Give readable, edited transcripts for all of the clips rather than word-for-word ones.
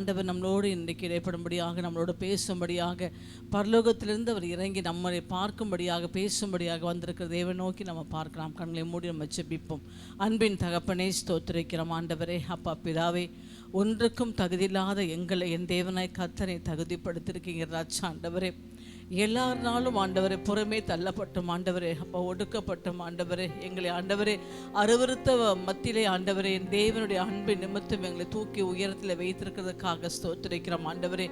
ஆண்டவர் நம்மளோடு இன்றைக்கு இடைப்படும்படியாக, நம்மளோடு பேசும்படியாக, பரலோகத்திலிருந்து அவர் இறங்கி நம்மளை பார்க்கும்படியாக, பேசும்படியாக வந்திருக்கிற தேவனை நோக்கி நம்ம பார்க்கலாம். கண்களை மூடி நம்ம ஜெபிப்போம். அன்பின் தகப்பனே, ஸ்தோத்திரிக்கிறோம் ஆண்டவரே. அப்பா பிதாவே, ஒன்றுக்கும் தகுதியில்லாத எங்களை என் தேவனாய் கர்த்தரை தகுதிப்படுத்திருக்கீங்க ராஜா. ஆண்டவரே, எல்லாருனாலும் ஆண்டவரே புறமே தள்ளப்பட்டோம் ஆண்டவரே, அப்போ ஒடுக்கப்பட்டோம் ஆண்டவரே. எங்களை ஆண்டவரே அருவருத்த மத்தியிலே ஆண்டவரே என் தேவனுடைய அன்பின் நிமித்தம் எங்களை தூக்கி உயரத்தில் வைத்திருக்கிறதுக்காக ஸ்தோத்திரிக்கிறோம் ஆண்டவரே.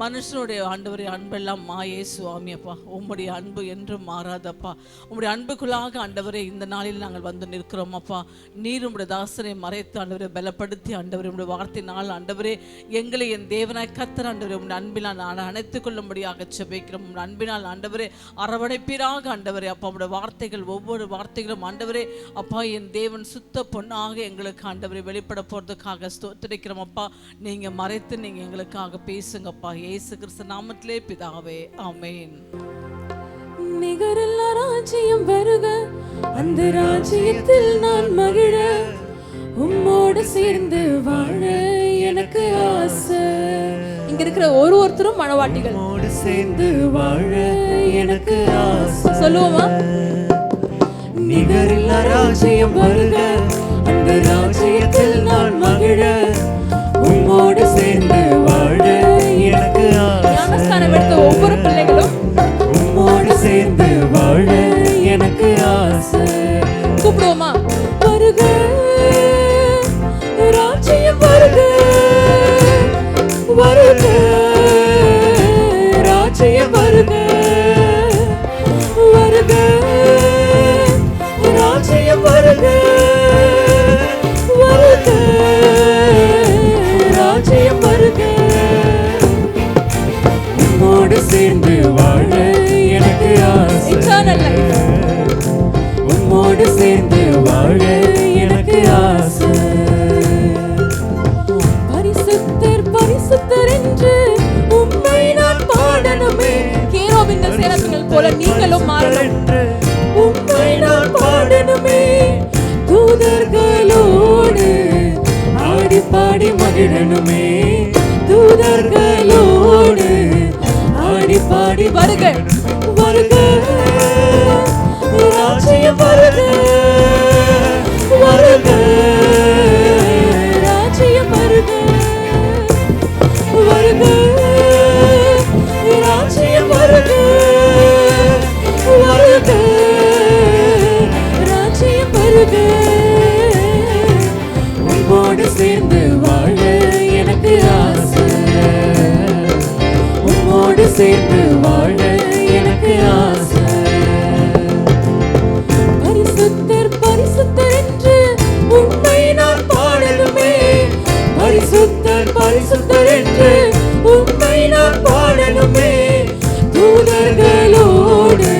மனுஷனுடைய ஆண்டவரே அன்பெல்லாம் மாயே சுவாமி. அப்பா, உம்முடைய அன்பு என்றும் மாறாதப்பா. உம்முடைய அன்புக்குள்ளாக ஆண்டவரே இந்த நாளில் நாங்கள் வந்து நிற்கிறோம் அப்பா. நீர் உம்முடைய தாசனை மறைத்து ஆண்டவரை பலப்படுத்தி ஆண்டவரே உம்முடைய வார்த்தையினால் ஆண்டவரே எங்களை என் தேவனாய் கர்த்தர் ஆண்டவரே உம்முடைய அன்பினால் நான் அணைத்துக் கொள்ளும்படியாக ஜெபிக்கிறோம். அன்பினால் ஆண்டவரே அரவணைப்பீராக ஆண்டவரே. அப்பா, உடைய வார்த்தைகள் ஒவ்வொரு வார்த்தைகளும் ஆண்டவரே அப்பா என் தேவன் சுத்த பொண்ணாக எங்களுக்கு ஆண்டவரே வெளிப்பட போறதுக்காக ஸ்தோத்திரிக்கிறோம் அப்பா. நீங்க மறைத்து நீங்க எங்களுக்காக பேசுங்கப்பா. இயேசு கிறிஸ்து நாமத்திலே பிதாவே, ஆமென். நிகரில்லா ராஜ்யம் வருக, அந்த ராஜ்யத்தில் நான் மகிழ, உம்மோடு சேர்ந்து வாழ எனக்கு ஆசை. இங்க இருக்கிற ஒருத்தரும் மனவாட்டிகள், உம்மோடு சேர்ந்து வாழ எனக்கு ஆசை. சொல்லுவோமா? நிகரில்லா ராஜ்யம் வருக, அந்த ராஜ்யத்தில் நான் மகிழ, உம்மோடு சேர்ந்து வாழ எனக்கு ஆசை. ஞானஸ்தானம் எடுத்த ஒவ்வொரு பிள்ளைகளும் உம்மோடு சேர்ந்து வாழ எனக்கு ஆசை. கூப்பிடுவோமா? வருக ராஜ்யம் வருக, வருக ராஜ்யம் வருக, வருக ராஜ்யம் வருக, வருக ராஜ்யம் வருக. உம்மோடு சேர்ந்து வாழ எனக்கு ஆசை. உம்மோடு சேர்ந்து வாழ எனக்கு ஆசை. பரிசுத்தர் பரிசுத்தர் என்று உம்மை நான் பாடணுமே. கேருபீன்கள் சேராபீன்கள் போல நீங்களும் மாறணும். உம்மை நான் பாடணுமே. தூதர்களோடு ஆடி பாடி மகிழணுமே. தூதர்களோடு ஆடி பாடி வருக, வருக ராஜ்யம் வருக, வருக ராஜ்யம் வருக, வருக ராஜ்யம் வருக, வருக ராஜ்யம் வருக. உம்மோடு சேர்ந்து வாழ எனக்கு ஆசை. உம்மோடு சேர்ந்து வாழ எனக்கு ஆசை. பரிசுத்தர் பரிசுத்தர் என்று உம்மை நான் பாடணுமே. பரிசுத்தர் பரிசுத்தர் என்று உம்மை நான் பாடணுமே. தூதர்களோடு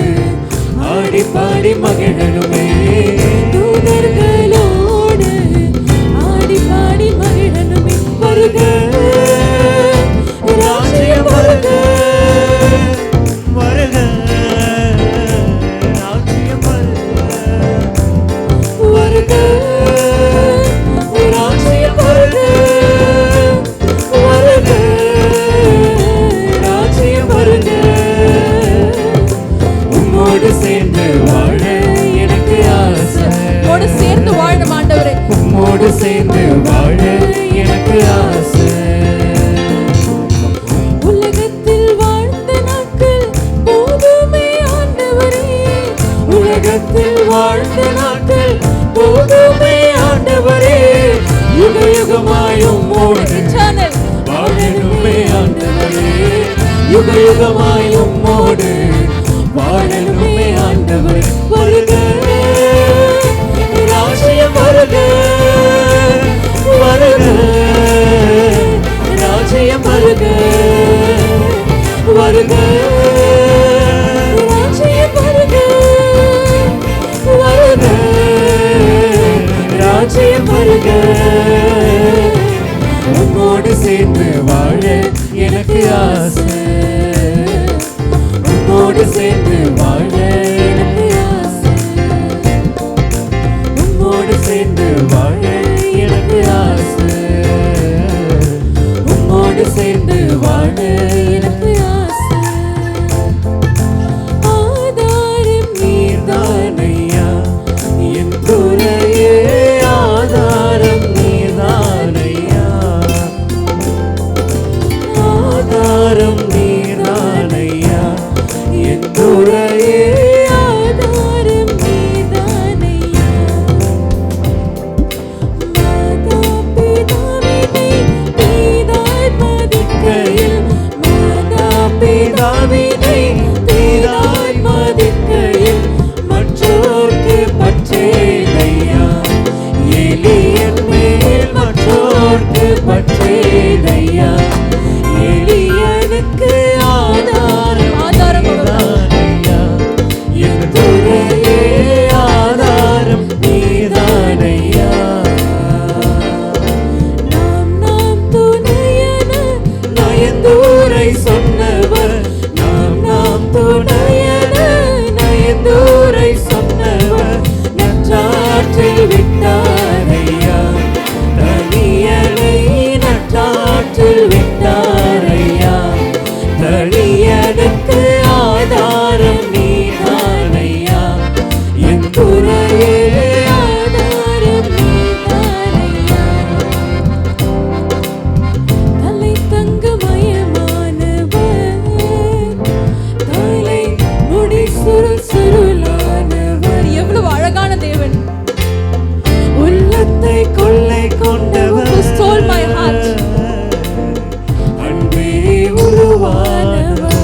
ஆடி பாடி மகிழணுமே. தூதர்களோடு ஆடி பாடி மகிழணுமே. வருக ராஜ்யம் வருக, வருக ராஜ்யம் வருக, வருக ராஜ்யம் வருக, வருக ராஜ்யம் வருக. உம்மோடு சேர்ந்து வாழ எனக்கு ஆசை. உம்மோடு சேர்ந்து வாழணும் ஆண்டவரே. உம்மோடு சேர்ந்து வாழ எனக்கு ஆசை. உலகத்தில் வாழ்ந்த நாட்கள் போதுமே ஆண்டவரே. உலகத்தில் வாழ்ந்த நாட்கள் போதுமே ஆண்டவரே. யுக யுகமாயும் உம்மோடு வாழணுமே ஆண்டவரே. யுக யுகமாயும் உம்மோடு வாழணுமே ஆண்டவரே. வருக ராஜ்யம் வருக, வருக ராஜ்யம் வருக, வருக ராஜ்யம் வருக, வருக ராஜ்யம் வருக. உம்மோடு சேர்ந்து வாழ எனக்கு ஆசை. உம்மோடு சேர்ந்து வாழ எனக்கு ஆசை. உம்மோடு சேர்ந்து வாழ எனக்கு ஆசை. உம்மோடு ராவினை தீராய் மதிக்கையில் மற்றோர்க்கு பற்றேதையா எளியன் மேல் மற்றோர்க்கு பற்றேதையா எளியனுக்கு ஆதாரம் நீதானையா என் துறையே ஆதாரம் நீதானையா நாம் துணையன நயந்தூரை சொன்னவர் நாம் துணையன நயந்தூரை சொன்னவர் நற்றாற்றில் விட்டாரையா தனியனை நற்றாற்றில் விட்டாரையா தனியனுக்கு ஆதாரம் நீதானையா என் துறையே ஆதாரம் நீதானையா தலை தங்கமயமானவர் தலை முடி சுருள் சுருளானவர் எவ்வளவு அழகான தேவன் உள்ளத்தை கொள்ளை கொண்டவர் who stole my heart அன்பே உருவானவர்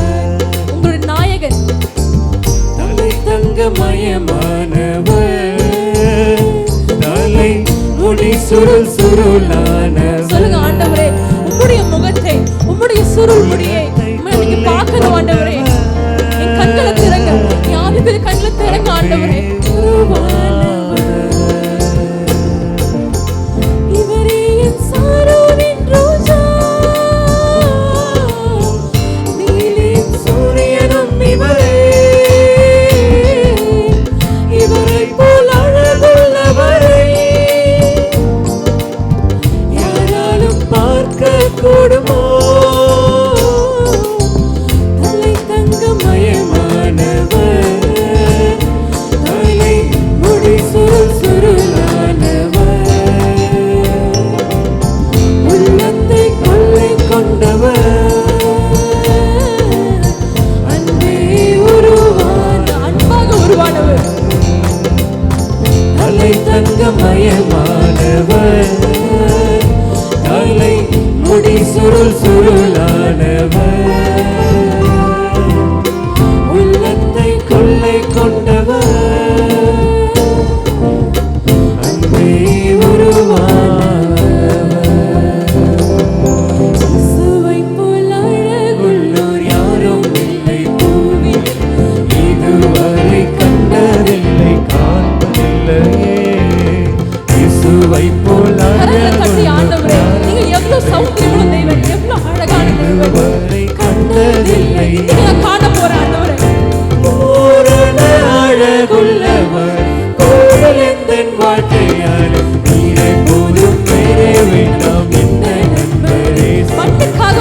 உங்களுடைய நாயகன் தலை தங்கமயமானவர் தலை முடி சுருள் சுருளானவர் சொல்லுங்க ஆண்டவரே உம்முடைய முகத்தை உம்முடைய சுருள் முடியை இன்னைக்கு பார்க்கணும் ஆண்டவரே என் கண்களை திறங்க என் ஆவியில் கண்களை திறங்க ஆண்டவரே இவரே என் சாரோனின் ரோஜா நீலின் சூரியனும் இவரே இவரை போல் அழகுள்ளவரை யாராலும் பார்க்க கூடுமோ தலை தங்கமயமானவர் தலை முடி சுருள் சுருளானவர் உள்ளத்தை கொள்ளை கொண்டவர் அன்பே உருவான அன்பாக உருவானவர் தலை தங்கமயமானவர் தலை முடி சுருள் சுருளானவர் உள்ளத்தை கொள்ளை கொண்டவர் அன்பே உருவானவர் இயேசுவை போல் அழகுள்ளோர் யாரும் இல்லை பூவில் இதுவரை கண்டதில்லை காண்பதில்லையே இயேசுவை போல் அழகுள்ளோர் நீங்க எவ்வளவு சௌந்தரியமுள்ள தேவன் எவ்வளவு அழகான தேவன் இதுவரை கண்டதில்லை நீங்க காண போற ஆண்டவரே பூரண அழகுள்ளவர் கோவிலெந்தன் வாழ்க்கையால் நீரை போதும் பெறே வேண்டாம் என்ன நண்பரே மண்ணுக்காக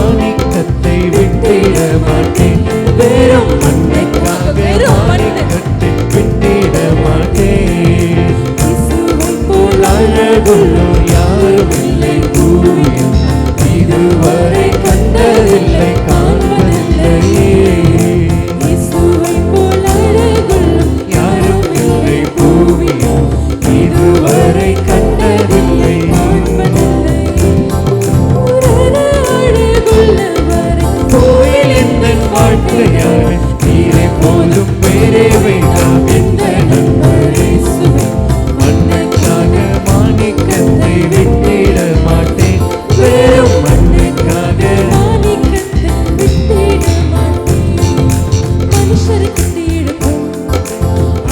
மாணிக்கத்தை விட்டிட மாட்டேன் வெறும் மண்ணுக்காக மாணிக்கத்தை விட்டிட மாட்டேன் இயேசுவை போல் அழகுள்ளோர் யாரும் இல்லை பூமியில் இதுவரை கண்டதில்லை காண்பதில்லையே இயேசுவை போல் அழகுள்ளோர் யாரும் இல்லை பூமியில் இதுவரை கண்டதில்லை கோயில் எந்த வாழ்க்கையால் நீரை போதும் பேரே வேண்டாம் எந்த நண்பரே மண்ணுக்காக மாணிக்கத்தை விட்டிட மாட்டேன் வெறும் மண்ணுக்காக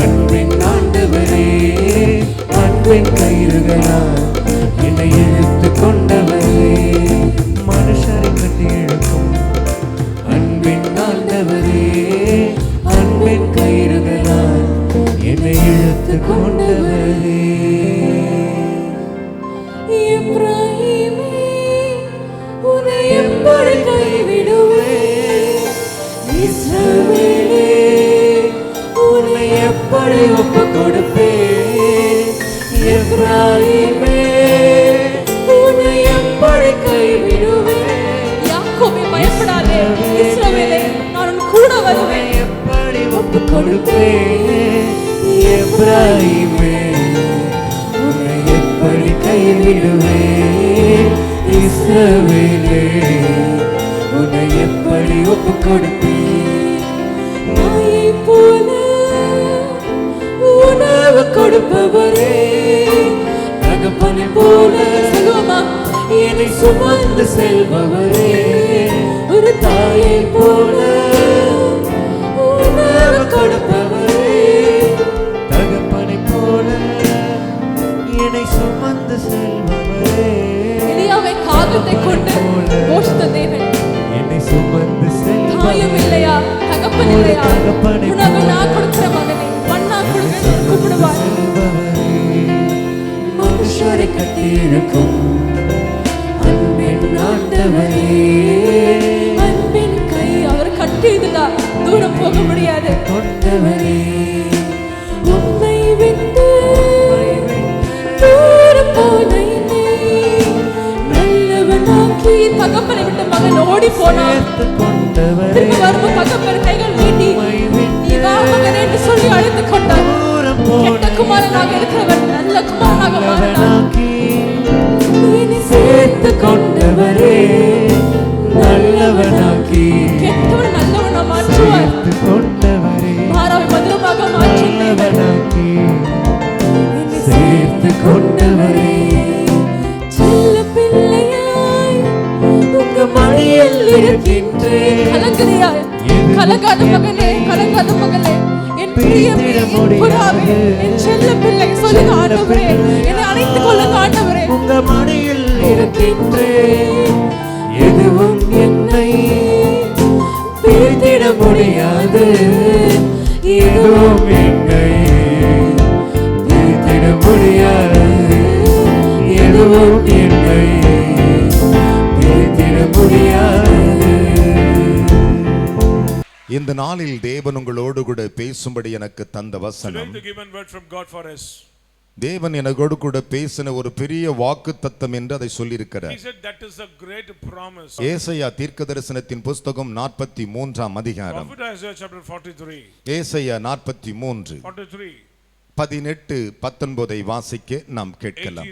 அன்பின் ஆண்டவரே அன்பின் கயிறுகளால் என்னை இழுத்து கொண்டவரே மனுஷரை கட்டி இழுக்கும் அன்பின் ஆண்டவரே அன்பின் கயிறுகளால் என்னை இழுத்து கொண்டவரே எப்ராஹிமே உன்னை எப்படி கைவிடுவேன் இஸ்ரவேலே உன்னை எப்படி ஒப்புக் கொடுப்பேன் எப்ராஹிமே உன்னை எப்படி கைவிடுவேன் யாக்கோபே பயப்படாதே இஸ்ரவேலே நான் உன் கூட வருவேன் எப்படி ஒப்புக் கொடுப்பேன் எப்ராஹிமே உன்னை எப்படி கைவிடுவேன் இஸ்ரவேலே உன்னை எப்படி ஒப்பு கொடுப்பேன். தாயை போல உணவு கொடுப்பவரே, தகப்பனை போல என்னை சுமந்து செல்பவரே, ஒரு தாயை போல உணவு கொடுப்பவரே, தகப்பனை போல என்னை சுமந்து செல்பவரே. எலியாவை காகத்தை கொண்டு போஷித்த தேவன் என்னை சுமந்து தாயும் இல்லையா, தகப்பன் இல்லையா, உணவு நான் கொடுக்கிற மகனே, மண்ணா கொடுக்கிற கூப்பிடுவார். மனுஷரை கட்டியிருக்கும் அன்பின் ஆண்டவரே, அன்பின் கை அவர் கட்டியதுடா, தூரம் போக முடியாது. கொண்டவரே, உம்மை விட்டு தூரம் போன என்னை நல்லவனாக்கி, தகப்பனை விட்டு மகன் ஓடி போனான். திரும்பி வரும்போது தகப்பன் கைகள் நீட்டி நீ வா மகனே என்று சொல்லி அழைத்துக் கொண்டார். கெட்ட குமாரனாக இருக்கிறவன் நல்ல குமாரனாக மாறினான். சேர்த்து கொண்டவரே, நல்லவனாக்கி கெட்டவன் நல்லவனா மாற்றுவார். மாறாவை மதுரமாக மாற்றுவனாக்கி சேர்த்து கொண்டவரே, செல்ல பிள்ளையாய் உங்க மடியில் இருக்கின்றேன். கலங்குறியா? கலங்காத மகனே, கலங்காத மகளே, என் பிரியமே, என் புறாவே, என் செல்ல பிள்ளை, சொல்லுங்க ஆண்டவரே, என்னை அணைத்துக் கொள்ளுங்க ஆண்டவரே. உங்க மடியில் இருக்கின்றேன், எதுவும் என்னை பிரித்திட முடியாது, எதுவும் என்னை பிரித்திட முடியாது, எதுவும் என்னை பிரித்திட முடியாது. இந்த நாளில் தேவன் உங்களோடு கூட பேசும்படி எனக்கு தந்த வசனம், தேவன் எனக்கோடு கூட பேசின ஒரு பெரிய வாக்குத்தத்தம் என்று அதை சொல்லியிருக்கிறார். ஏசாயா தீர்க்கதரிசனத்தின் புஸ்தகம் 43ஆம் அதிகாரம், ஏசாயா 43 18 19 வாசிக்க நாம் கேட்கலாம்.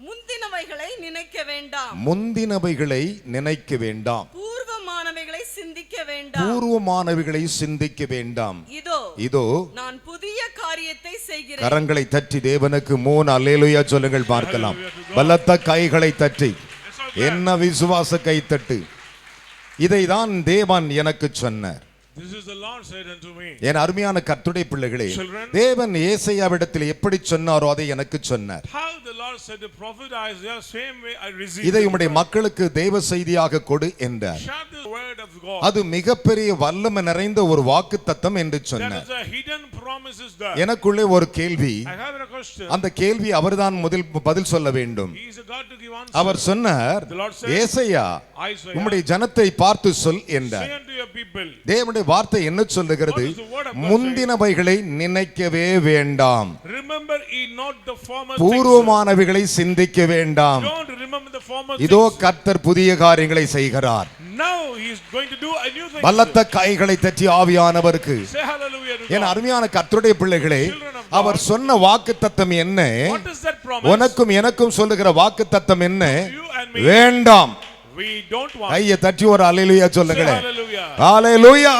முந்தினவைகளை நினைக்க வேண்டாம், முந்தினவைகளை நினைக்க வேண்டாம், பூர்வமானவைகளை சிந்திக்க வேண்டாம், பூர்வமானவைகளை சிந்திக்க வேண்டாம். இதோ நான் புதிய காரியத்தை செய்கிறேன். கரங்களை தட்டி தேவனுக்கு 3 அல்லேலூயா சொல்லுங்கள் பார்க்கலாம். பலத்த கைகளை தட்டி, என்ன விசுவாச கை தட்டு. இதைதான் தேவன் எனக்கு சொன்னார். This is the Lord said unto me. என் அருமையான கர்த்தருடைய பிள்ளைகளே, தேவன் ஏசாயாவிடத்தில் எப்படி சொன்னாரோ அதை எனக்கு சொன்னார். How the Lord said to prophet Isaiah, same way I received. இதை உம்முடைய மக்களுக்கு தேவ செய்தியாக கொடு என்றார். Share the word of God. அது மிகப்பெரிய வல்லமை நிறைந்த ஒரு வாக்குத்தத்தம் என்று சொன்னார். That is a hidden promise is there. எனக்குள்ளே ஒரு கேள்வி, I have a question. அந்த கேள்வி அவர்தான் முதல் பதில் சொல்ல வேண்டும். He is a God to give answer. அவர் சொன்னார், ஏசாயா உம்முடைய ஜனத்தை பார்த்து சொல் என்றார். Say unto your people. தேவனுடைய வார்த்தை என்ன சொல்லுகிறது? முந்தினவைகளை நினைக்கவே வேண்டாம், Remember ye not the former பூர்வமானவைகளை சிந்திக்க வேண்டாம். Don't remember the former இதோ கர்த்தர் புதிய காரியங்களை செய்கிறார். Now he is going to do a new thing. பலத்த கைகளை தட்டி ஆவியானவருக்கு. Say hallelujah to N God. அருமையான கர்த்தருடைய பிள்ளைகளே, அவர் சொன்ன வாக்குத்தத்தம் என்ன? What is that promise? உனக்கும் எனக்கும் சொல்லுகிற வாக்குத்தத்தம் என்ன? வேண்டாம். We don't want. கையை தட்டி ஒரு அல்லேலூயா சொல்லுங்களேன். Hallelujah. ஹalleluya.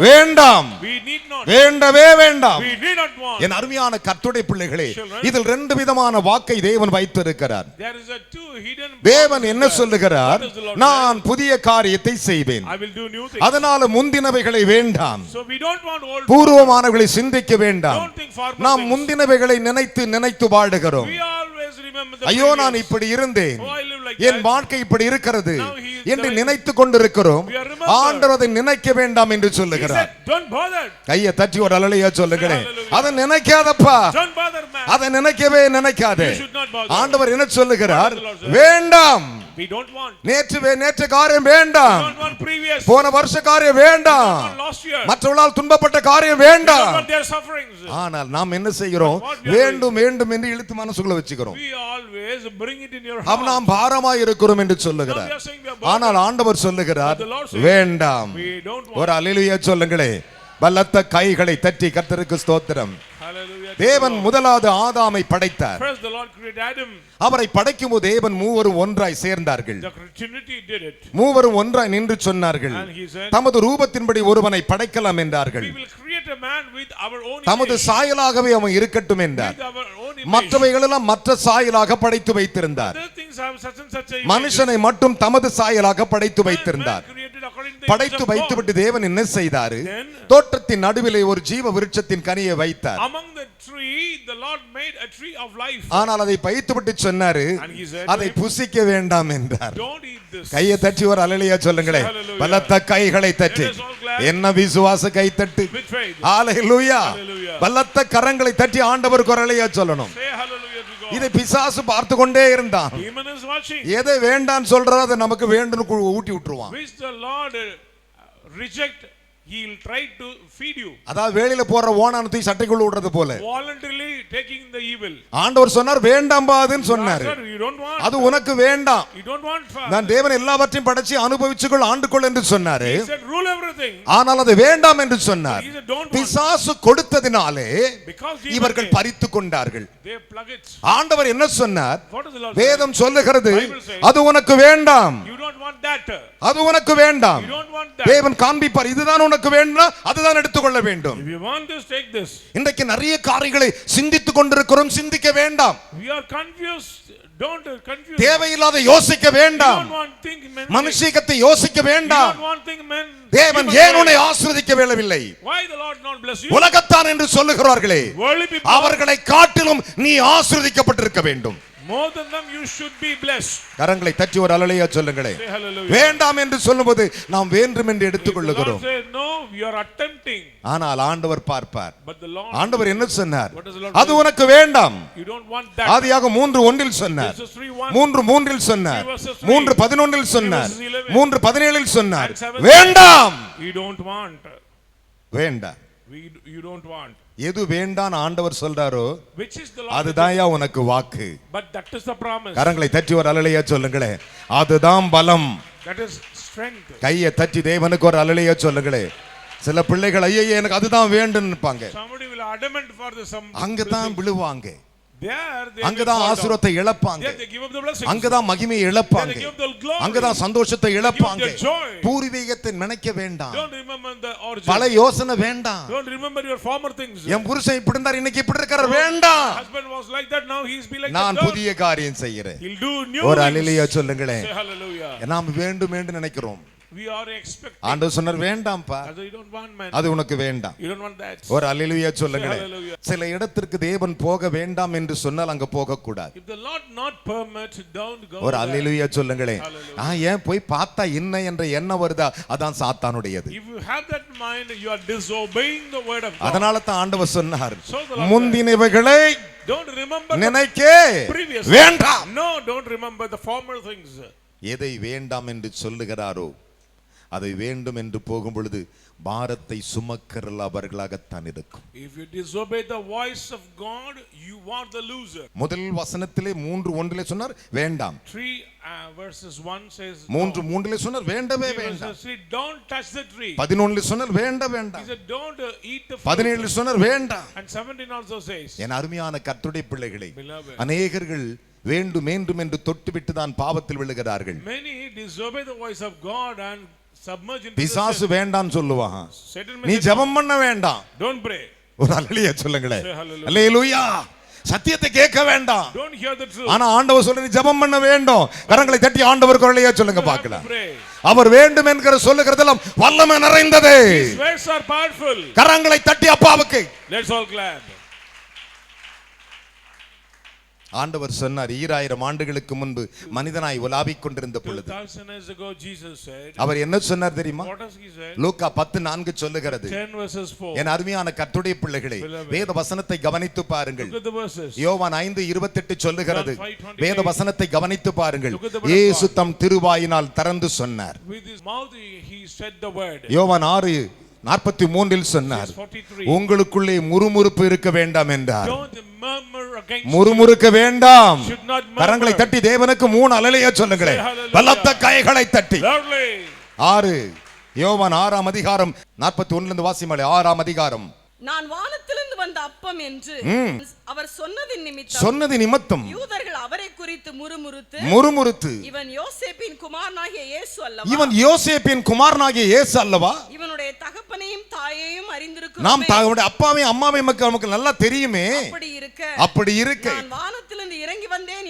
வேண்டாம், We need not. வேண்டவே வேண்டாம். We need not want. என் அருமையான கர்த்தருடைய பிள்ளைகளே, இதில் 2 விதமான வாக்கை தேவன் வைத்திருக்கிறார். There is a two hidden. தேவன் என்ன சொல்லுகிறார்? நான் புதிய காரியத்தை செய்வேன், I will do new things. அதனால முந்தினவைகளை வேண்டாம், So we don't want old. பூர்வமானவைகளை சிந்திக்க வேண்டாம். Don't think former நாம் things. முந்தினவைகளை நினைத்து நினைத்து வாழுகிறோம். We always remember the ஐயோ, நான் previous. இப்படி இருந்தேன், Oh, I live like N that. வாழ்க்கை இப்படி இருக்கிறது Now he is என்று doing- நினைத்து கொண்டிருக்கிறோம். We are remembered. ஆண்டவர் அதை நினைக்க வேண்டாம் என்று He சொல்லுகிறார். said, don't bother. கையை தட்டி ஒரு அல்லேலூயா சொல்லுங்களேன். Hallelujah. அதை நினைக்காதப்பா, Don't bother, man. அதை நினைக்கவே நினைக்காதே. You should not bother. ஆண்டவர் என்ன சொல்லுகிறார்? What does the Lord say? வேண்டாம். We don't want. நேற்று காரியம் We வேண்டாம், don't want previous. போன வருஷ காரியம் We வேண்டாம், don't want last year. மற்றவர்களால் துன்பப்பட்ட காரியம் We don't வேண்டாம். want their sufferings. ஆனால் நாம் என்ன செய்கிறோம்? What we are வேண்டும் வேண்டும் என்று இழுத்து மனசுக்குள்ள வச்சுக்கிறோம். We always bring it in your அவ heart. நாம் பாரமாய் இருக்கிறோம் என்று Now we சொல்லுகிறார். are saying we are bothered. ஆனால் ஆண்டவர் சொல்லுகிறார், But the Lord says, வேண்டாம். We don't want. ஒரு அல்லேலூயா சொல்லுங்களே. பலத்த கைகளை தட்டி கர்த்தருக்கு ஸ்தோத்திரம். Hallelujah தேவன் முதலாவது ஆதாமை படைத்தார். First the Lord created Adam. அவரை படைக்கும்போது தேவன் மூவரும் ஒன்றாய் சேர்ந்தார்கள். The Trinity did it. மூவரும் ஒன்றாய் நின்று சொன்னார்கள், And he said, தமது ரூபத்தின்படி ஒருவனை படைக்கலாம் என்றார்கள். we will create a man with our own தமது image. சாயலாகவே அவன் இருக்கட்டும் என்றார். With our own image. மற்றவைகளெல்லாம் மற்ற சாயலாக படைத்து வைத்திருந்தார். Other things have such and such a image. மனுஷனை மட்டும் தமது சாயலாக படைத்து வைத்திருந்தார். Man created according to the image படைத்து of God. வைத்துவிட்டு தேவன் என்ன செய்தாரு? Then, தோட்டத்தின் நடுவிலே ஒரு ஜீவ விருட்சத்தின் கனியை வைத்தார். among the tree, the Lord made a tree of life. ஆனால் அதை பைத்துவிட்டு சொன்னாரு, And he said, அதை புசிக்க வேண்டாம் என்றார். don't eat this. கையை தட்டி ஒரு அல்லேலூயா சொல்லுங்களேன். Hallelujah. பலத்த கைகளை தட்டி. Let us all clap. என்ன விசுவாச கைத்தட்டு. With faith. அல்லேலூயா. Hallelujah. பலத்த கரங்களை தட்டி ஆண்டவருக்கு ஒரு அல்லேலூயா சொல்லணும். Say hallelujah to God. இதை பிசாசு பார்த்து கொண்டே இருந்தான். Demon is watching. எதை வேண்டான்னு சொல்றதோ அதை நமக்கு வேண்டும்னு ஊட்டி விட்டுருவான். Which the Lord reject, he will try to feed you. அதாவது வேலையில போற ஓனானத்தை சட்டைக்குள்ள விடுறது போல. Voluntarily taking the evil. ஆண்டவர் சொன்னார் வேண்டாம்பாதுன்னு சொன்னாரு. Sir, you don't want. அது உனக்கு வேண்டாம். You don't want. நான் தேவன் எல்லாவற்றையும் படைச்சு அனுபவிச்சுக்கொள் ஆண்டுகொள் என்று சொன்னாரு. He said rule everything. ஆனால் அது வேண்டாம் என்று சொன்னார். He said don't want. பிசாசு கொடுத்ததினாலே Because demon இவர்கள் came. பறித்து கொண்டார்கள். They plug it. ஆண்டவர் என்ன சொன்னார்? What does the Lord வேதம் சொல்லுகிறது, Bible says, அது உனக்கு வேண்டாம், say? You don't want that. அது உனக்கு வேண்டாம். You don't want that. தேவன் காண்பிப்பார், இதுதான் உனக்கு வேண்டும், அதுதான் எடுத்துக்கொள்ள வேண்டும். If you want this, take this. இன்றைக்கு நிறைய காரியங்களை சிந்தித்துக் கொண்டிருக்கிறோம், சிந்திக்க வேண்டாம். We are confused. Don't confuse. தேவையில்லாத யோசிக்க You வேண்டாம். don't want think men. மனுஷிகத்தை யோசிக்க You வேண்டாம். don't want think men. தேவன் People ஏன் say, உன்னை ஆசீர்வதிக்க வேளவில்லை? why the Lord not bless you? உலகத்தான் என்று சொல்லுகிறார்களே, Worldly people. அவர்களை காட்டிலும் நீ ஆசீர்வதிக்கப்பட்டிருக்க வேண்டும். More than them, you should be blessed. கரங்களை தட்டி ஒரு அல்லேலூயா சொல்லுங்களேன். Say hallelujah. வேண்டாம் என்று சொல்லும்போது நாம் வேண்டும் என்று எடுத்துக்கொள்ளுகிறோம். The Lord says, no, you are attempting. ஆனால் ஆண்டவர் பார்ப்பார். But the Lord, ஆண்டவர் என்ன சொன்னார்? What does the Lord அது say? உனக்கு வேண்டாம். You don't want that. ஆதியாக 3:1 சொன்னார், Genesis 3:1. 3:3 சொன்னார், 3:11 சொன்னார், 3:11 3:17 சொன்னார். And 7. வேண்டாம், You don't want. வேண்டாம். You don't want. எது வேண்டாம் ஆண்டவர் சொல்றாரோ Which is the Lord. அதுதான்யா உனக்கு வாக்கு. But that is the promise. கரங்களை தட்டி ஒரு அல்லேலூயா சொல்லுங்களேன். அதுதான் பலம். That is strength. கையை தட்டி தேவனுக்கு ஒரு அல்லேலூயா சொல்லுங்களேன். சில பிள்ளைகள் ஐயே எனக்கு அதுதான் வேண்டும் நினைப்பாங்க. Somebody will adamant for the some. அங்கதான் விழுவாங்க. There they அங்கதான் will fall down. ஆசீர்வாதத்தை இழப்பாங்க. There they give up the blessings. அங்கதான் மகிமையை There இழப்பாங்க. they give the glory. அங்கதான் சந்தோஷத்தை இழப்பாங்க. Give the joy. பூர்வீகத்தை நினைக்க வேண்டாம். Don't remember the origin. பல யோசனை வேண்டாம். Don't remember your former things. என் புருஷன் இப்படி இருந்தார், இன்னைக்கு இப்படி இருக்கார், வேண்டாம். Husband was like that, now he's be like நான் that. புதிய காரியம் செய்கிறேன். He'll do new ஒரு things. அல்லேலூயா சொல்லுங்களேன். Say hallelujah. நாம் வேண்டும் என்று நினைக்கிறோம். We are expecting. ஆண்டவர் சொன்னார் வேண்டாம்ப்பா, As you don't want man. அது உனக்கு வேண்டாம். You don't want that. ஒரு அல்லேலூயா சொல்லுங்களேன். Say hallelujah. சில இடத்திற்கு தேவன் போக வேண்டாம் என்று சொன்னால் அங்க போக கூடாது. If the Lord not permit, don't go. ஒரு there. அல்லேலூயா சொல்லுங்களேன். ஏன் போய் பார்த்தா என்ன என்ற எண்ணம் வருதா, அதான் சாத்தானுடையது. If you have that mind, you are disobeying the word of God. அதனால தான் ஆண்டவர் சொன்னார், So the Lord முந்தினவைகளை Don't remember நினைக்க the previous. வேண்டாம். No, don't remember the former things. எதை வேண்டாம் என்று சொல்லுகிறாரோ அதை வேண்டும் என்று போகும் பொழுது பாரத்தை சுமக்கிறவர்களாகத்தான் இருக்கும். If you disobey the voice of God, you are the loser. முதல் வசனத்திலே 3:1 சொன்னார் வேண்டாம். 3 verses 1 says 3:3 சொன்னார் வேண்டவே no. வேண்டாம். Verses 3, don't touch the tree. 11 சொன்னார் வேண்ட He வேண்டாம். said don't eat the fruit. 17 சொன்னார் வேண்டாம். And 17 also says, என் அருமையான கர்த்தருடைய பிள்ளைகளே, Beloved. அநேகர்கள் வேண்டும் வேண்டும் என்று தொட்டுவிட்டு தான் பாவத்தில் விழுகிறார்கள். many disobey the voice of God and submerge into the பிசாசு sin. வேண்டாம் சொல்லுவான். Satan நீ may say, ஜெபம் பண்ண வேண்டாம். don't pray. ஒரு அல்லேலூயா சொல்லுங்களேன். Say hallelujah. அல்லேலூயா. சத்தியத்தை கேட்க வேண்டாம். Don't hear the truth. ஆனா ஆண்டவர் சொல்ற நீ ஜெபம் பண்ண வேண்டும். கரங்களை தட்டி ஆண்டவருக்கு அல்லேலூயா சொல்லுங்க You have to பார்க்கலாம். pray. அவர் வேண்டும் என்கிற சொல்லுகிறதெல்லாம் வல்லமை நிறைந்தது. His words are powerful. கரங்களை தட்டி அப்பாவுக்கு. Let's all clap. ஆண்டவர் சொன்னார் 2000 ஆண்டுகளுக்கு முன்பு மனிதனாய் உலாவிக் கொண்டிருந்த பொழுது 2000 years ago Jesus said, அவர் என்ன சொன்னார் தெரியுமா? what does he say? லூக்கா 10:4 சொல்லுகிறது. 10 verses 4. என் அருமையான கர்த்தருடைய பிள்ளைகளே, வேத வசனத்தை கவனித்து பாருங்கள். Look at the verses. யோவான் 5:28 சொல்லுகிறது. John 5:28. வேத வசனத்தை கவனித்து பாருங்கள். Look at the word of இயேசு God. தம் திருவாயினால் திறந்து சொன்னார். With his mouth he said the word. யோவான் 6:43 சொன்னார், 43. உங்களுக்குள்ளே முறுமுறுப்பு இருக்க வேண்டாம் என்றார். Don't murmur against முறுமுறுக்க வேண்டாம். you. Should not murmur. கரங்களை தட்டி தேவனுக்கு 3 அல்லேலூயா சொல்லுங்களேன். Say hallelujah. பலத்த கைகளை தட்டி. Loudly. 6 யோவான் 6 அதிகாரம் 41 வாசிமலை 6 அதிகாரம். நான் வானத்திலிருந்து வந்த அப்பம் என்று அவர் சொன்னது நிமித்தம் யூதர்கள் அவரை குறித்து முறுமுறுத்து இவன் யோசேப்பின் குமாரனாகிய இயேசு அல்லவா இவனுடைய தகப்பனையும் தாயையும் அறிந்திருக்கிறோம். நாம் தங்களுடைய அப்பாவையும் அம்மாவையும் நமக்கு நல்லா தெரியுமே. அப்படி இருக்க நான் வானத்திலிருந்து இறங்கி வந்தேன்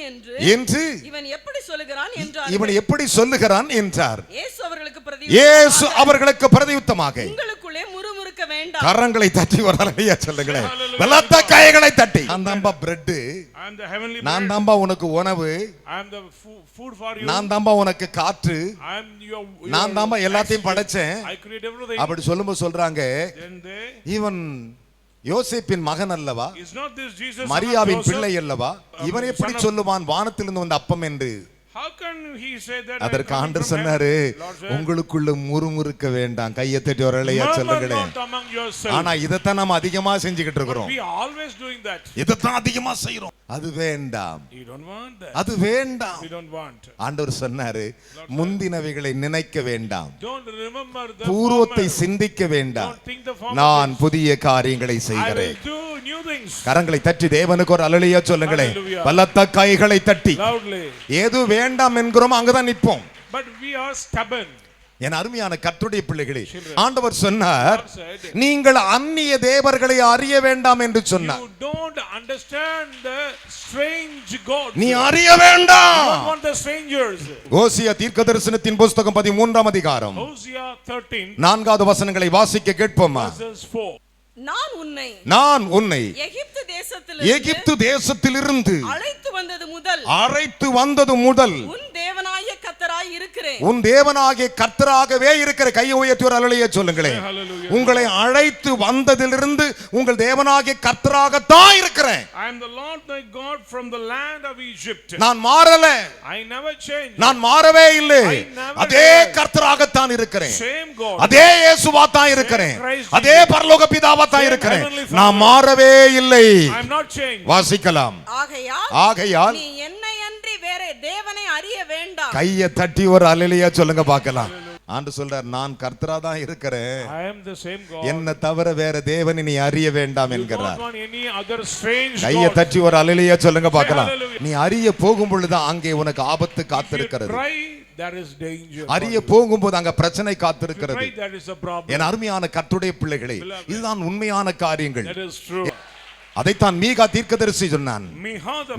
என்று இவன் எப்படி சொல்லுகிறான் என்றார். இயேசு அவர்களுக்கு பிரதியுத்தமாக உங்களுக்குள்ளே முறுமுறுக்க வேண்டாம். கரங்களை தட்டி ஒரு ஹல்லேலூயா சொல்லுங்களேன். பலத்த கைகளை தட்டி. நான் தான்பா பிரெட், நான் தான்பா உனக்கு உணவு, நான் தான்பா உனக்கு காற்று, நான் தான்பா எல்லாத்தையும் படைச்சேன். அப்படி சொல்லும்போது சொல்றாங்க, இவன் யோசேப்பின் மகன் அல்லவா, மரியாவின் பிள்ளை அல்லவா, இவன் எப்படி சொல்லுவான் வானத்திலிருந்து வந்த அப்பம் என்று? அதற்கு ஆண்டவர் சொன்னாரு, உங்களுக்குள்ள முறுமுறுக்க வேண்டாம். கையை தட்டி ஒரு ஹல்லேலூயா சொல்லுங்களேன். ஆனா இதத்தான் நம்ம அதிகமா செஞ்சுக்கிட்டு இருக்கிறோம். இதத்தான் அதிகமா செய்யறோம். அது வேண்டாம், அது வேண்டாம். ஆண்டவர் சொன்னாரு, முந்தினவைகளை நினைக்க வேண்டாம், பூர்வத்தை சிந்திக்க வேண்டாம், நான் புதிய காரியங்களை செய்கிறேன். கரங்களை தட்டி தேவனுக்கு ஒரு ஹல்லேலூயா சொல்லுங்களேன். பலத்த கைகளை தட்டி. ஏது வேண்டாம் என்கிறோம் அங்கதான் நிற்போம். என் அருமையான கர்த்தருடைய பிள்ளைகளே, ஆண்டவர் சொன்னார், நீங்கள் அந்நிய தேவர்களை அறிய வேண்டாம் என்று சொன்னார். நீ அறிய வேண்டாம். ஓசியா தீர்க்கதரிசனத்தின் புத்தகம் 13ஆம் அதிகாரம் 4வது வசனங்களை வாசிக்க கேட்போமா? நான் உன்னை எகிப்து தேசத்திலிருந்து அழைத்து வந்தது முதல் உன் தேவனாகிய கர்த்தராகவே இருக்கிற. கையை உயர்த்தி ஒரு ஹல்லேலூயா சொல்லுங்களேன். உங்களை அழைத்து வந்ததிலிருந்து உங்கள் தேவனாகிய கர்த்தராகத்தான் இருக்கிறேன். நான் மாறல, நான் மாறவே இல்லை. அதே கர்த்தராகத்தான் இருக்கிறேன், அதே இயேசுவா தான் இருக்கிறேன், அதே பரலோக பிதாவா தான் இருக்கிறேன். நான் மாறவே இல்லை. வாசிக்கலாம். ஆகையால் நீ என்னை அன்றி வேற தேவனை அறிய வேண்டாம். கையை தட்டி ஒரு ஹல்லேலூயா சொல்லுங்க பார்க்கலாம். ஆண்டவர் சொல்றார், நான் கர்த்தரா தான் இருக்கிறேன், என்ன தவிர வேற தேவனை நீ அறிய வேண்டாம் என்கிறார். கையை தட்டி ஒரு ஹல்லேலூயா சொல்லுங்க பார்க்கலாம். நீ அறிய போகும் பொழுது அங்கே உனக்கு ஆபத்து காத்திருக்கிறது. அறிய போகும்போது அங்க பிரச்சனை காத்திருக்கிறது. என் அருமையான கர்த்தருடைய பிள்ளைகளே, இதுதான் உண்மையான காரியங்கள். அதைத்தான் மீகா தீர்க்கதரிசி சொன்னான்.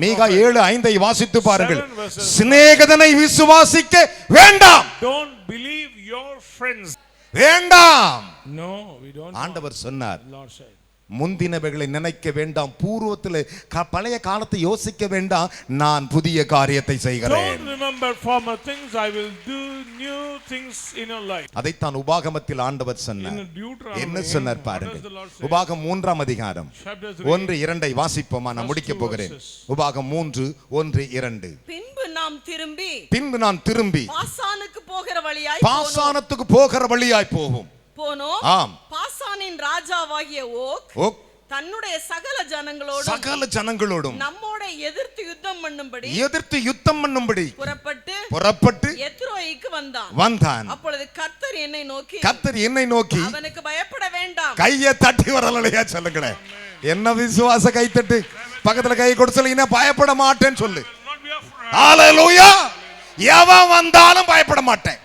மீகா 7:5 வாசித்து பாருங்கள். சிநேகிதனை விசுவாசிக்க வேண்டாம். வேண்டாம். ஆண்டவர் சொன்னார், முந்தினவைகளை நினைக்க வேண்டாம், பூர்வத்தில் பழைய காலத்தை யோசிக்க வேண்டாம், நான் புதிய காரியத்தை செய்கிறேன். அதைத்தான் உபாகமத்தில் ஆண்டவர் சொன்னார். என்ன சொன்னார் பாருங்கள். உபாகம் 3ஆம் அதிகாரம் 1-2 வாசிப்போமா? நான் முடிக்க போகிறேன். உபாகம் 3:1-2. பின்பு நாம் திரும்பி பாசானுக்கு போகிற வழியாய் போவோம். ஆம். பாசானின் ராஜாவாகிய ஓக் தன்னுடைய சகல ஜனங்களோடும் நம்மோட எதிர்த்து யுத்தம் பண்ணும்படி புறப்பட்டு எத்ரோயிக்கு வந்தான். அப்பொழுது கர்த்தர் என்னை நோக்கி அவனுக்கு பயப்பட வேண்டாம். கையை தட்டி ஒரு ஹல்லேலூயா சொல்லுங்களேன். என்ன விசுவாச கை தட்டு. பக்கத்துல கை கொடுத்து சொல்லுங்க, பயப்பட மாட்டேன்னு சொல்லு. ஹல்லேலூயா. எவன் வந்தாலும் பயப்பட மாட்டேன்.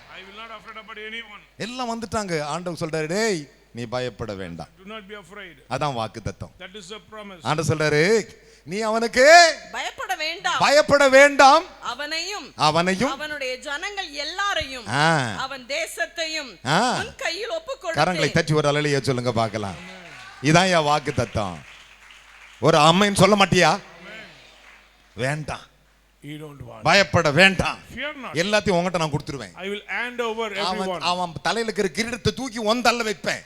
எல்லாம் வந்துட்டாங்க. ஆண்டவர் சொல்றாரு, டேய் நீ பயப்பட வேண்டாம். அதான் வாக்குத்தத்தம். ஆண்டவர் சொல்றாரு, நீ அவனுக்கு பயப்பட வேண்டாம். அவனையும் அவனுடைய ஜனங்கள் எல்லாரையும் அவன் தேசத்தையும் உன் கையில் ஒப்புக்கொடு. கரங்களை தட்டி ஒரு ஹல்லேலூயா சொல்லுங்க பார்க்கலாம். இதான் என் வாக்குத்தத்தம். ஒரு ஆமென் சொல்ல மாட்டியா? வேண்டாம், பயப்பட வேண்டாம். எல்லாத்தையும் உங்ககிட்ட நான் கொடுத்துருவேன். அவன் தலையில இருக்கிற கிரீடத்தை தூக்கி உன் தலையில வைப்பேன்.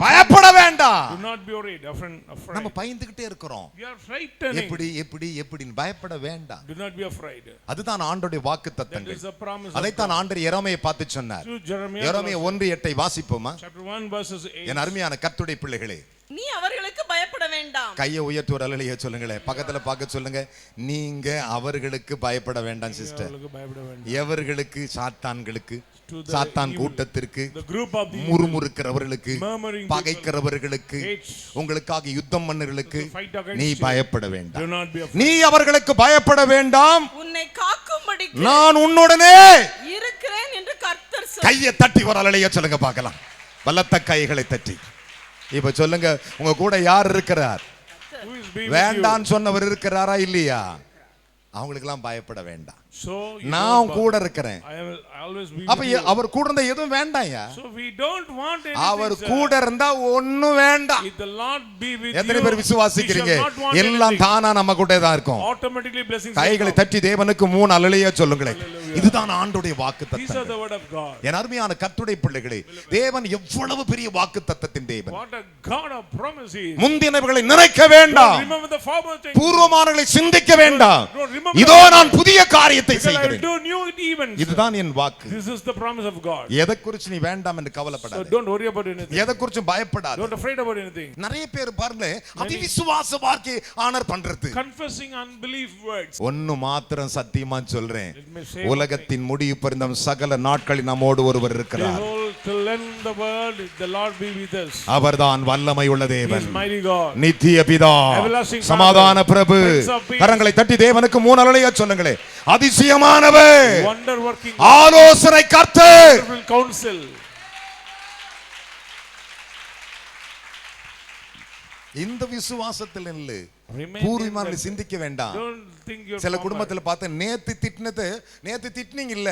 பயப்பட வேண்டாம். நம்ம பயந்துகிட்டே இருக்கிறோம். எப்படி பயப்பட வேண்டாம். அதுதான் ஆண்டவருடைய வாக்குத்தத்தங்கள். அதைத்தான் ஆண்டவர் எரேமியாவை பார்த்து சொன்னார். எரேமியா 1:8 வாசிப்போமா? என் அருமையான கர்த்தருடைய பிள்ளைகளே, நீ அவர்களுக்கு பயப்பட வேண்டாம். கையை உயர்த்தி ஒரு அல்லேலூயா சொல்லுங்களேன். பக்கத்துல பார்க்க சொல்லுங்க. நீங்க அவர்களுக்கு பயப்பட வேண்டாம் சிஸ்டர். எவர்களுக்கு? சாத்தான்களுக்கு, சாத்தான் கூட்டத்திற்கு, முறுமுறுக்கிறவர்களுக்கு, பகைக்கிறவர்களுக்கு, உங்களுக்காக யுத்தம் பண்ணவர்களுக்கு நீ பயப்பட வேண்டாம். நீ அவர்களுக்கு பயப்பட வேண்டாம். உன்னை காக்கும்படி நான் உன்னுடனே இருக்கிறேன் என்று கர்த்தர் சொன்னார். கையை தட்டி ஒரு அல்லேலூயா சொல்லுங்க பார்க்கலாம். பலத்த கைகளை தட்டி. இப்ப சொல்லுங்க, உங்க கூட யார் இருக்கிறார்? வேண்டான்னு சொன்னவர் இருக்கிறாரா இல்லையா? அவங்களுக்கெல்லாம் பயப்பட வேண்டாம். நான் கூட இருக்கிறேன். அப்ப அவர் கூட இருந்தா எதுவும் வேண்டாம்யா. அவர் கூட இருந்தா ஒண்ணும் வேண்டாம். எத்தனை பேர் விசுவாசிக்கிறீங்க? எல்லாம் தானா நம்ம கூட தான் இருக்கும். கைகளை தட்டி தேவனுக்கு 3 அல்லேலூயா சொல்லுங்களேன். இதுதான் ஆண்டவருடைய வாக்குத்தத்தம். என் அருமையான கர்த்தருடைய பிள்ளைகளே, தேவன் எவ்வளவு பெரிய வாக்குத்தத்தத்தின் தேவன். முந்தினவர்களை நினைக்க வேண்டாம், பூர்வமானவர்களை சிந்திக்க வேண்டாம். இதோ நான் புதிய காரியத்தை செய்கிறேன். இதுதான் என் வாக்கு. This is the promise of God. எதை குறித்து நீ வேண்டாம் என்று கவலைப்படாத. So don't worry about anything. எதை குறித்து பயப்படாத. Don't afraid about anything. நிறைய பேர் பாருங்க அவிசுவாச வார்த்தையை ஆனர் பண்றது. Confessing unbelief words. ஒன்னு மாத்திரம் சத்தியமா சொல்றேன், உலகத்தின் முடிவு பர்யந்தம் சகல நாட்களில் நம்மோடு ஒருவர் இருக்கிறார். Behold, till end the world the Lord be with us. அவர்தான் வல்லமை உள்ள தேவன், mighty God, நித்திய பிதா, சமாதான பிரபு. கரங்களை தட்டி தேவனுக்கு 3 அல்லேலூயா சொல்லுங்களே. அதிசயமானவர், wonder working, ஆலோசனை கர்த்தர், counsel. இந்த விசுவாசத்தில் இல்லை, பூர்வமானவர்களை சிந்திக்க வேண்டாம். சில குடும்பத்தில் பார்த்து நேத்து திட்டினீங்க இல்ல,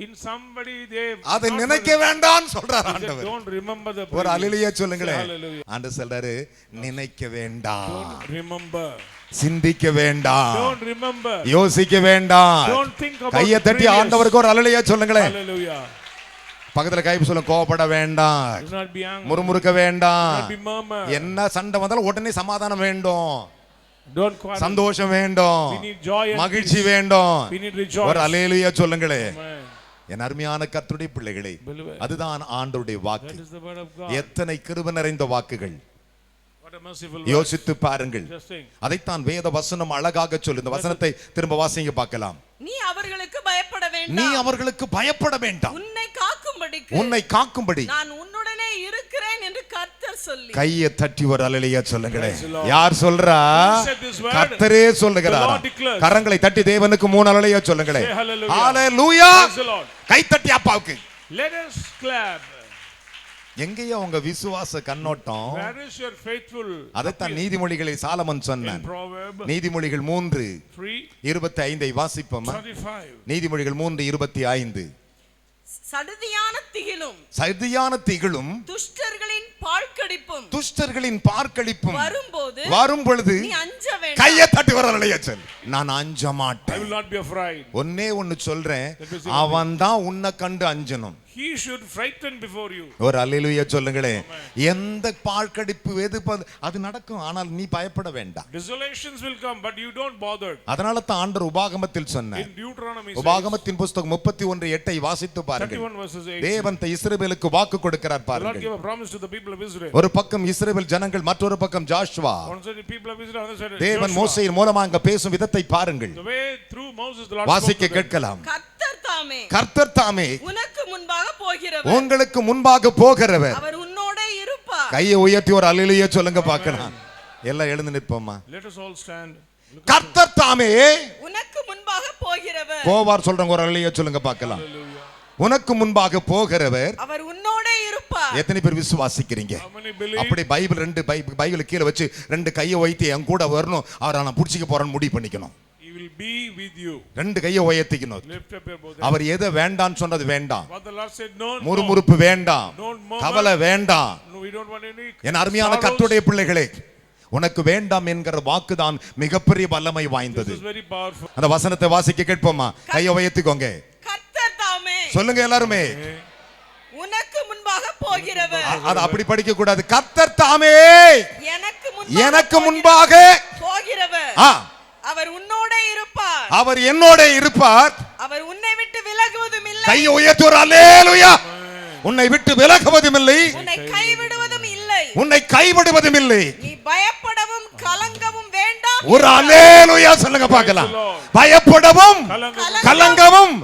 in somebody they அதை நினைக்க வேண்டாம் சொல்றார் ஆண்டவர். don't remember the ஒரு அல்லேலூயா சொல்லுங்களேன். ஆண்டவர் சொல்றாரு, நினைக்க வேண்டாம், don't remember, சிந்திக்க வேண்டாம், don't remember, யோசிக்க வேண்டாம். don't think about. கையை தட்டி ஆண்டவருக்கு ஒரு அல்லேலூயா சொல்லுங்களேன். Hallelujah. பக்கத்துல கை சொல்லுங்க. கோபப்பட வேண்டாம், Do not be angry, முறுமுறுக்க வேண்டாம். do not be murmur, என்ன சண்டை வந்தாலும் உடனே சமாதானம் வேண்டும், don't quarrel, சந்தோஷம் வேண்டும், we need joy and மகிழ்ச்சி peace, வேண்டும். we need rejoice. ஒரு அல்லேலூயா சொல்லுங்களே. Amen. என் அருமையான கர்த்தருடைய பிள்ளைகளே, அதுதான் ஆண்டவருடைய வாக்கு. That is the word of God. எத்தனை கிருபை நிறைந்த வாக்குகள். What a merciful word. யோசித்து பாருங்கள். Interesting. அதைத்தான் வேத வசனம் அழகாக சொல்லு. இந்த வசனத்தை திரும்ப வாசிங்க பார்க்கலாம். நீ அவர்களுக்கு பயப்பட வேண்டாம். நீ அவர்களுக்கு பயப்பட வேண்டாம். உன்னை காக்கும்படி நான் உன்னுடனே இருக்கிறேன் என்று கர்த்தர் சொல்லி. கையை தட்டி ஒரு அல்லேலூயா சொல்லுங்களேன். யார் சொல்றா? கர்த்தரே சொல்லுகிறார். கரங்களை தட்டி தேவனுக்கு 3 அல்லேலூயா சொல்லுங்களேன். ஹalleluya. கை தட்டி அப்பாவுக்கு. Let us clap. எங்கேயா உங்க விசுவாச கண்ணோட்டம்? Where is your faithful? அதைத்தான் நீதிமொழிகளை சாலமன் சொன்னான். நீதிமொழிகள் 3:25 வாசிப்போமா? நீதிமொழிகள் 3:25. சதியான திகிலும் துஷ்டர்களின் பார்க்கடிப்பும் வரும் பொழுது கையை தட்டி வர அல்லேலூயா. நான் அஞ்ச மாட்டேன். I will not be afraid. ஒன்னே ஒன்னு சொல்றேன், அவன் தான் உன்னை கண்டு அஞ்சணும். He should frighten before you. ஒரு அல்லேலூயா சொல்லுங்களேன். எந்த பார்க்கடிப்பு எது அது நடக்கும், ஆனால் நீ பயப்பட வேண்டாம். Desolations will come, but you don't bother. அதனால தான் ஆண்டவர் உபாகமத்தில் சொன்னார். In Deuteronomy, உபாகமத்தின் புத்தகம் 31:8 வாசித்து பாருங்கள். தேவன் இஸ்ரவேலுக்கு வாக்கு கொடுக்கிறார் பாருங்கள். God gave a promise to the people of Israel. ஒரு பக்கம் இஸ்ரவேல் ஜனங்கள், மற்றொரு பக்கம் Joshua. One side the people of Israel, other side தேவன் மோசேயின் மூலமாக அங்க பேசும் விதத்தை பாருங்கள். The way through Moses the Lord வாசிக்க கேட்கலாம். கர்த்தர் தாமே உங்களுக்கு முன்பாக போகிறவர், அவர் உன்னோடே இருப்பார். கையை உயர்த்தி ஒரு அல்லேலூயா சொல்லுங்க பார்க்கலாம். எல்லாம் எழுந்து நிற்போமா? Let us all stand. கர்த்தர் தாமே உனக்கு முன்பாக போகிறவர், போவார் சொல்றவங்க ஒரு அல்லேலூயா சொல்லுங்க பார்க்கலாம். உனக்கு முன்பாக போகிறவர், அவர் உன்னோடே இருப்பார். எத்தனை பேர் விசுவாசிக்கிறீங்க? அப்படி பைபிள் 2 பைபிள் கீழே வச்சு 2 கையை வைத்து என் கூட வரணும், அவரை நான் புடிச்சிக்க போறேன்னு முடிவு பண்ணிக்கணும். He will be with you. 2 கையை உயர்த்திக்கணும். Lift up your both. அவர் எதை வேண்டான்னு சொன்னது வேண்டாம். What the Lord said, no. முறுமுறுப்பு வேண்டாம், கவலை வேண்டாம். No, we don't want any. என் அருமையான கர்த்தருடைய பிள்ளைகளே, உனக்கு வேண்டாம் என்கிற வாக்குதான் மிகப்பெரிய வல்லமை வாய்ந்தது. This is very powerful. அந்த வசனத்தை வாசிக்க கேட்போமா? கையை உயர்த்திக்கோங்க. கர்த்தர் தாமே சொல்லுங்க எல்லாருமே. உனக்கு முன்பாக போகிறவர். அது அப்படி படிக்க கூடாது. கர்த்தர் தாமே எனக்கு முன்பாக போகிறவர், அவர் உன்னோட இருப்பார். அவர் என்னோட இருப்பார். அவர் உன்னை விட்டு விலகுவதும் இல்லை. கையை உயர்த்தி ஒரு அல்லேலூயா. உன்னை விட்டு விலகுவதும் இல்லை, உன்னை கைவிடுவதும் இல்லை. உன்னை கைவிடுவதும் இல்லை. நீ பயப்படவும் கலங்கவும் வேண்டாம். ஒரு அல்லேலூயா சொல்லுங்க பார்க்கலாம். பயப்படவும் கலங்கவும்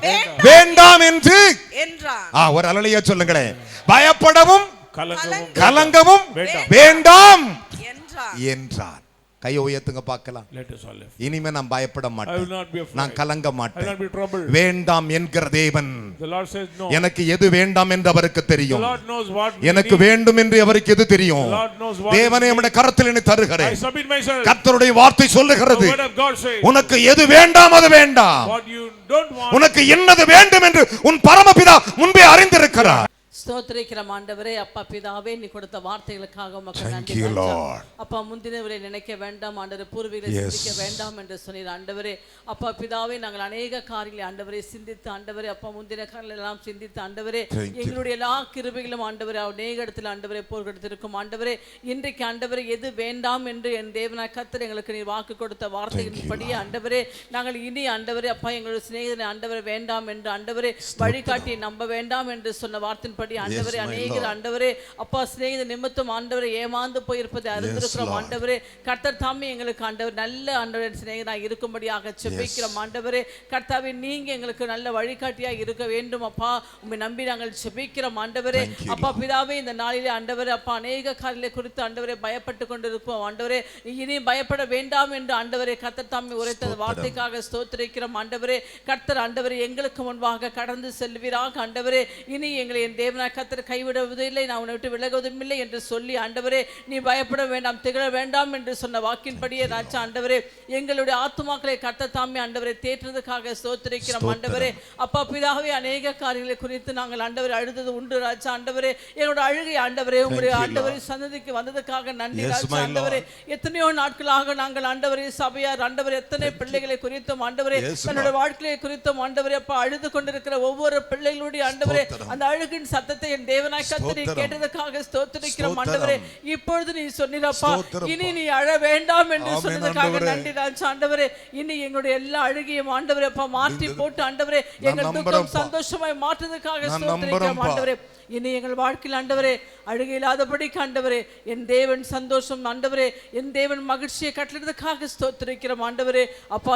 வேண்டாம் என்று என்றான். ஒரு அல்லேலூயா சொல்லுங்களேன். பயப்படவும் கலங்கவும் வேண்டாம் வேண்டாம் என்றான். என்றார். கையை உயர்த்துங்க பார்க்கலாம். Let us all lift. இனிமே நான் பயப்பட I will மாட்டேன், not be afraid. நான் கலங்க I will மாட்டேன். not be troubled. வேண்டாம் என்கிற தேவன் The Lord says no. எனக்கு எது வேண்டாம் என்று அவருக்கு The தெரியும். Lord knows what we எனக்கு need. வேண்டும் என்று அவருக்கு எது தெரியும். The Lord knows what தேவனே we நம்முடைய need. கரத்தில் என்னை I தருகிறேன். submit myself. கர்த்தருடைய வார்த்தை சொல்லுகிறது, The word of God says உனக்கு எது வேண்டாம் அது வேண்டாம், what you don't want. உனக்கு என்னது வேண்டும் என்று உன் பரமபிதா முன்பே அறிந்திருக்கிறார். ஸ்தோத்திரிக்கிறோம் ஆண்டவரே. அப்பா பிதாவே, நீ கொடுத்த வார்த்தைகளுக்காக உமக்கு Thank நன்றி you, ராஜா. Lord. அப்பா முந்தினவரை நினைக்க வேண்டாம் ஆண்டவரே, பூர்வீகரை Yes. சிந்திக்க வேண்டாம் என்று சொன்னீர் ஆண்டவரே. அப்பா பிதாவே, நாங்கள் அநேக காரியங்களை ஆண்டவரே சிந்தித்து ஆண்டவரே, அப்பா முந்தின காரியங்கள் எல்லாம் சிந்தித்து ஆண்டவரே, Thank you. எங்களுடைய எல்லா கிருபைகளும் ஆண்டவரே அநேக இடத்துல ஆண்டவரே போர்க்கெடுத்திருக்கும் ஆண்டவரே. இன்றைக்கு ஆண்டவரே எது வேண்டாம் என்று என் தேவனாய் கர்த்தர் எங்களுக்கு நீர் வாக்கு கொடுத்த வார்த்தைகளின்படியே ஆண்டவரே, நாங்கள் இனி ஆண்டவரே அப்பா எங்களுடைய சிநேகிதனை ஆண்டவரே வேண்டாம் என்று ஆண்டவரே வழிகாட்டி நம்ப வேண்டாம் என்று சொன்ன வார்த்தையின்படி ஆண்டவரே அநேகர் ஆண்டவரே அப்பா சிநேகித நிமித்தம் ஆண்டவரே ஏமாந்து போயிருப்பதை அறிந்திருக்கிறோம் ஆண்டவரே. கர்த்தர் தாமே எங்களுக்கு ஆண்டவர் நல்ல ஆண்டவரே சிநேகிதனாய் இருக்கும்படியாக செபிக்கிறோம் ஆண்டவரே. கர்த்தாவே, நீங்க எங்களுக்கு நல்ல வழிகாட்டியாக இருக்க வேண்டும் அப்பா. உம்மை நம்பி நாங்கள் செபிக்கிறோம் ஆண்டவரே. அப்பா பிதாவே, இந்த நாளிலே ஆண்டவரே அப்பா அநேக காரியங்களை குறித்து ஆண்டவரே பயப்பட்டு கொண்டிருப்போம் ஆண்டவரே. இனி பயப்பட வேண்டாம் என்று ஆண்டவரே கர்த்தர் தாமே உரைத்த வார்த்தைக்காக ஸ்தோத்திரிக்கிறோம் ஆண்டவரே. கர்த்தர் ஆண்டவரே எங்களுக்கு முன்பாக கடந்து செல்வீராக ஆண்டவரே. இனி எங்களை என் தேவனாய் கர்த்தர் கைவிடுவதில்லை, நான் உன்னை விட்டு விலகுவதும் இல்லை என்று சொல்லி ஆண்டவரே, நீ பயப்பட வேண்டாம் திகழ வேண்டாம் என்று சொன்ன வாக்கின்படியே ராஜா ஆண்டவரே எங்களுடைய ஆத்துமாக்களை கர்த்தர் தாமே ஆண்டவரை தேற்றுவதற்காக ஸ்தோத்திரிக்கிறோம் ஆண்டவரே. அப்பா பிதாவே, அநேக காரியங்களை குறித்து நாங்கள் ஆண்டவரை அழுதது உண்டு ராஜா ஆண்டவரே. எங்களோட அழுகை ஆண்டவரே உங்களுடைய ஆண்டவரை சந்ததிக்கு வந்ததுக்காக நன்றி ராஜா ஆண்டவரே. எத்தனையோ நாட்களாக நாங்கள் ஆண்டவரே சபையார் ஆண்டவரே எத்தனை பிள்ளைகளை குறித்தும் ஆண்டவரே தன்னுடைய வாழ்க்கையை குறித்தும் ஆண்டவரே அப்பா அழுது கொண்டிருக்கிற ஒவ்வொரு பிள்ளைகளுடைய ஆண்டவரே அந்த அழுகின் சத்தத்தை என் தேவனாய் கர்த்தர் கேட்டதற்காக ஸ்தோத்திரிக்கிறோம் ஆண்டவரே. இப்பொழுது நீ சொன்னீரப்பா, இனி நீ அழ வேண்டாம் என்று சொன்னதற்காக நன்றி ராஜா ஆண்டவரே. இனி எங்களுடைய எல்லா அழுகையும் ஆண்டவரே அப்பா மாற்றி போட்டு ஆண்டவரே எங்கள் துக்கம் சந்தோஷமாய் மாற்றுவதற்காக ஸ்தோத்திரிக்கிறோம் ஆண்டவரே. இனி எங்கள் வாழ்க்கையில் ஆண்டவரே அழுகை இல்லாதபடி ஆண்டவரே என் தேவன் சந்தோஷம் ஆண்டவரே என் தேவன் மகிழ்ச்சியை கட்டளதுக்காக ஸ்தோத்திரிக்கிறோம் ஆண்டவரே. அப்பா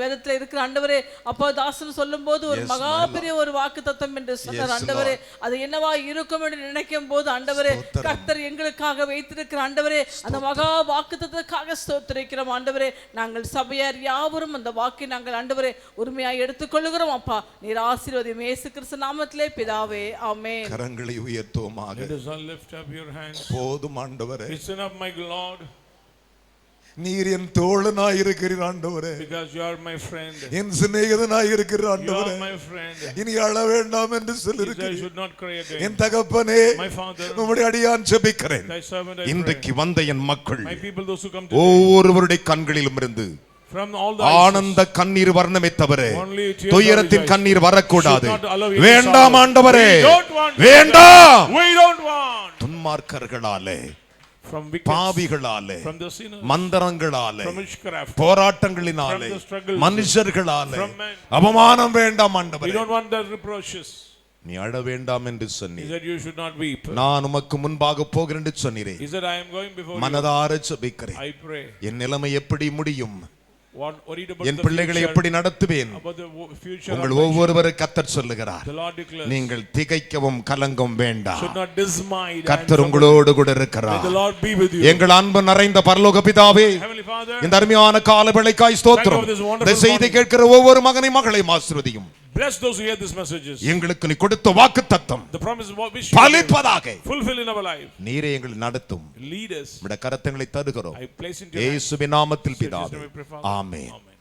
வேதத்தில் இருக்கிற ஆண்டவரே அப்பா தாசன் சொல்லும் போது ஒரு மகா பெரிய ஒரு வாக்கு தத்தம் என்று சொன்னார் ஆண்டவரே. அது என்னவா இருக்கும் என்று நினைக்கும் போது ஆண்டவரே கர்த்தர் எங்களுக்காக வைத்திருக்கிற ஆண்டவரே அந்த மகா வாக்கு தத்தத்துக்காக ஸ்தோத்திரிக்கிறோம் ஆண்டவரே. நாங்கள் சபையார் யாவரும் அந்த வாக்கை நாங்கள் ஆண்டவரே உரிமையாய் எடுத்துக்கொள்கிறோம் அப்பா. நீர் ஆசீர்வதியும் இயேசு கிறிஸ்து நாமத்திலே பிதாவே, ஆமென். கரங்களை உயர்த்துவோமாக. Let us all lift up your hands. போதும் ஆண்டவரே. Listen up, my Lord. நீர் என் தோழனாய் இருக்கிறீர் ஆண்டவரே. Because you are my friend. என் சிநேகிதனாய் இருக்கிறீர் You ஆண்டவரே. are my friend. இனி அழ வேண்டாம் என்று I சொல்லிருக்கிறீர். should not cry again. என் தகப்பனே, My Father, உம்முடைய அடியான் ஜெபிக்கிறேன். thy servant I pray. இன்றைக்கு வந்த என் மக்கள் My people, those who come today, ஒவ்வொருவருடைய கண்களிலும் இருந்து from all the eyes, ஆனந்த கண்ணீர் வர்ணமே தவிர only tears துயரத்தின் of கண்ணீர் வரக்கூடாது. should not allow any வேண்டாம் sorrow. ஆண்டவரே, We don't want வேண்டாம். We don't want துன்மார்க்கர்களாலே, from wicked, பாவிகளாலே, from the sinners, மந்திரங்களாலே, from witchcraft, போராட்டங்களினாலே, from the struggles, மனுஷர்களாலே from men. அவமானம் வேண்டாம் we ஆண்டவரே. don't want the reproaches. நீ அழ வேண்டாம் என்று He சொன்னீர். said you should not weep. நான் உமக்கு முன்பாக போகிறேன் என்று சொன்னீரே. He said I am going before you. மனதார ஜெபிக்கிறேன். I pray. என் நிலைமை எப்படி முடியும், Worried about என் the பிள்ளைகளை future, எப்படி நடத்துவேன், about the future உங்கள் of my ஒவ்வொருவரும் கர்த்தர் சொல்லுகிறார். children. The Lord declares, நீங்கள் திகைக்கவும் கலங்கவும் வேண்டாம், should not dismay. கர்த்தர் உங்களோடு கூட May இருக்கிறார். the Lord be with you. எங்கள் அன்பு நிறைந்த பரலோக பிதாவே, Heavenly Father, இந்த அருமையான கால வேளைக்காய் ஸ்தோத்திரம். Thank you for this wonderful இந்த செய்தி morning. கேட்கிற ஒவ்வொரு மகனை மகளையும் ஆசீர்வதியும். bless those who hear these messages. எங்களுக்கு நீ கொடுத்த வாக்குத்தத்தம் The promise of what we should பலிப்பதாக fulfill in our life. நீரே எங்களை நடத்தும். Lead us. உம்முடைய கரத்தங்களை தருகிறோம். I place into your hands. இயேசுவின் நாமத்தில் In Jesus' பிதாவே, name we pray, Father. Amen. Amen.